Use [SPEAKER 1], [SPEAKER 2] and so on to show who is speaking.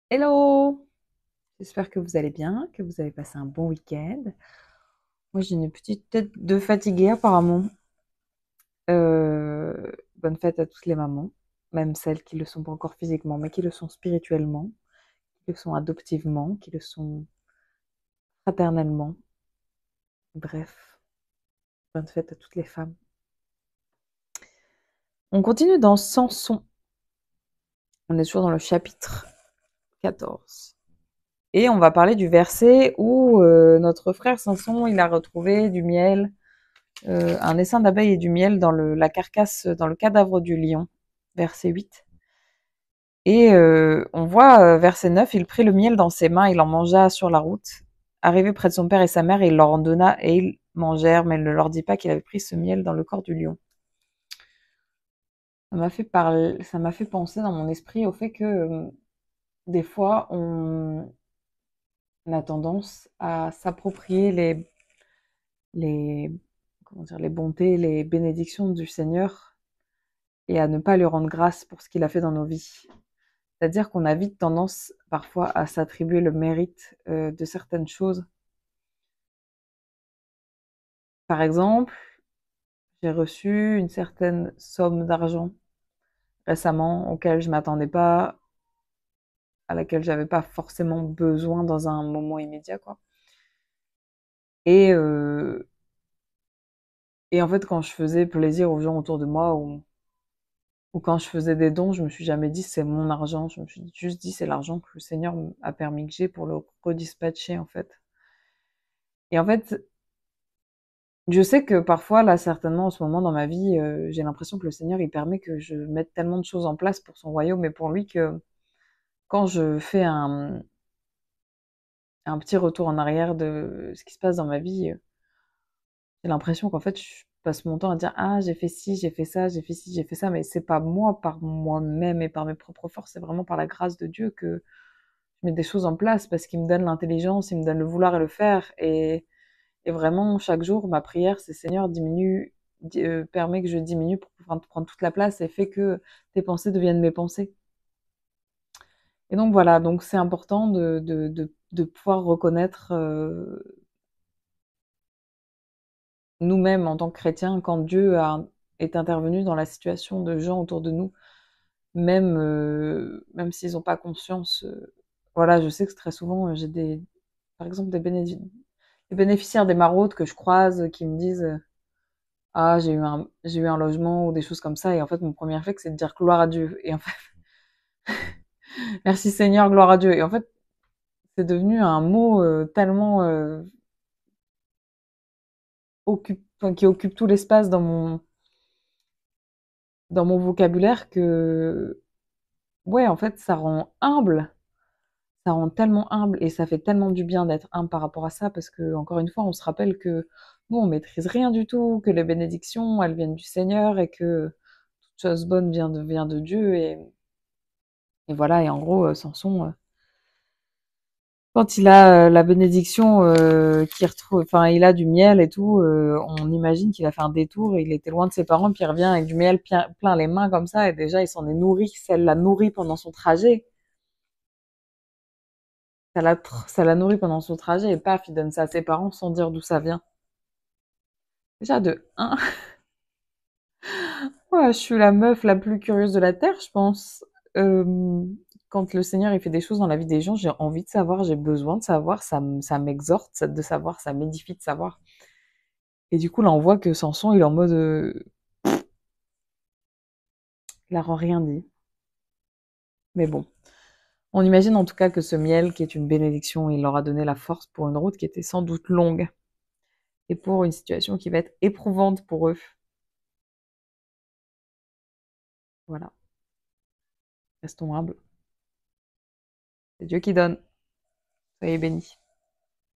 [SPEAKER 1] Hello! J'espère que vous allez bien, que vous avez passé un bon week-end. Moi, j'ai une petite tête de fatiguée apparemment. Bonne fête à toutes les mamans, même celles qui le sont pas encore physiquement, mais qui le sont spirituellement, qui le sont adoptivement, qui le sont fraternellement. Bref, bonne fête à toutes les femmes. On continue dans Samson. On est toujours dans le chapitre 14. Et on va parler du verset où notre frère Samson, il a retrouvé du miel, un essaim d'abeilles et du miel dans la carcasse, dans le cadavre du lion, verset 8. Et on voit, verset 9, il prit le miel dans ses mains, il en mangea sur la route. Arrivé près de son père et sa mère, il leur en donna et ils mangèrent, mais il ne leur dit pas qu'il avait pris ce miel dans le corps du lion. Ça m'a fait penser dans mon esprit au fait que des fois, on a tendance à s'approprier les, comment dire, les bontés, les bénédictions du Seigneur et à ne pas lui rendre grâce pour ce qu'il a fait dans nos vies. C'est-à-dire qu'on a vite tendance parfois à s'attribuer le mérite de certaines choses. Par exemple, j'ai reçu une certaine somme d'argent récemment auquel je m'attendais pas, à laquelle j'avais pas forcément besoin dans un moment immédiat, quoi. Et, euh, et en fait, quand je faisais plaisir aux gens autour de moi ou quand je faisais des dons, je me suis jamais dit c'est mon argent. Je me suis juste dit c'est l'argent que le Seigneur a permis que j'ai pour le redispatcher, en fait. Et en fait, je sais que parfois, là, certainement, en ce moment dans ma vie, j'ai l'impression que le Seigneur, il permet que je mette tellement de choses en place pour son royaume et pour lui que quand je fais un petit retour en arrière de ce qui se passe dans ma vie, j'ai l'impression qu'en fait, je passe mon temps à dire ah j'ai fait ci, j'ai fait ça, j'ai fait ci, j'ai fait ça, mais c'est pas moi par moi-même et par mes propres forces, c'est vraiment par la grâce de Dieu que je mets des choses en place parce qu'il me donne l'intelligence, il me donne le vouloir et le faire et vraiment, chaque jour, ma prière, c'est Seigneur, permets que je diminue pour pouvoir prendre toute la place et fais que tes pensées deviennent mes pensées. Et donc voilà, donc c'est important de pouvoir reconnaître nous-mêmes en tant que chrétiens quand est intervenu dans la situation de gens autour de nous, même s'ils n'ont pas conscience. Voilà, je sais que très souvent, j'ai par exemple, des bénéficiaires des maraudes que je croise qui me disent ah, j'ai eu un logement ou des choses comme ça. Et en fait, mon premier réflexe, c'est de dire gloire à Dieu. Et en fait, merci Seigneur, gloire à Dieu. Et en fait, c'est devenu un mot tellement enfin, qui occupe tout l'espace dans mon vocabulaire que, ouais, en fait, ça rend humble. Ça rend tellement humble et ça fait tellement du bien d'être humble par rapport à ça parce que, encore une fois, on se rappelle que nous, on maîtrise rien du tout, que les bénédictions, elles viennent du Seigneur et que toute chose bonne vient de Dieu. Et voilà, et en gros, Samson, quand il a la bénédiction qu'il retrouve, enfin il a du miel et tout, on imagine qu'il a fait un détour, et il était loin de ses parents, puis il revient avec du miel plein les mains comme ça, et déjà il s'en est nourri, ça l'a nourri pendant son trajet, ça l'a nourri pendant son trajet, et paf, il donne ça à ses parents sans dire d'où ça vient. Déjà de un, ouais, je suis la meuf la plus curieuse de la terre, je pense. Euh, Quand le Seigneur il fait des choses dans la vie des gens, j'ai envie de savoir, j'ai besoin de savoir, ça m'exhorte de savoir, ça m'édifie de savoir. Et du coup, là, on voit que Samson, il est en mode, il a rien dit. Mais bon, on imagine en tout cas que ce miel, qui est une bénédiction, il leur a donné la force pour une route qui était sans doute longue et pour une situation qui va être éprouvante pour eux. Voilà, restons humbles. C'est Dieu qui donne. Soyez bénis.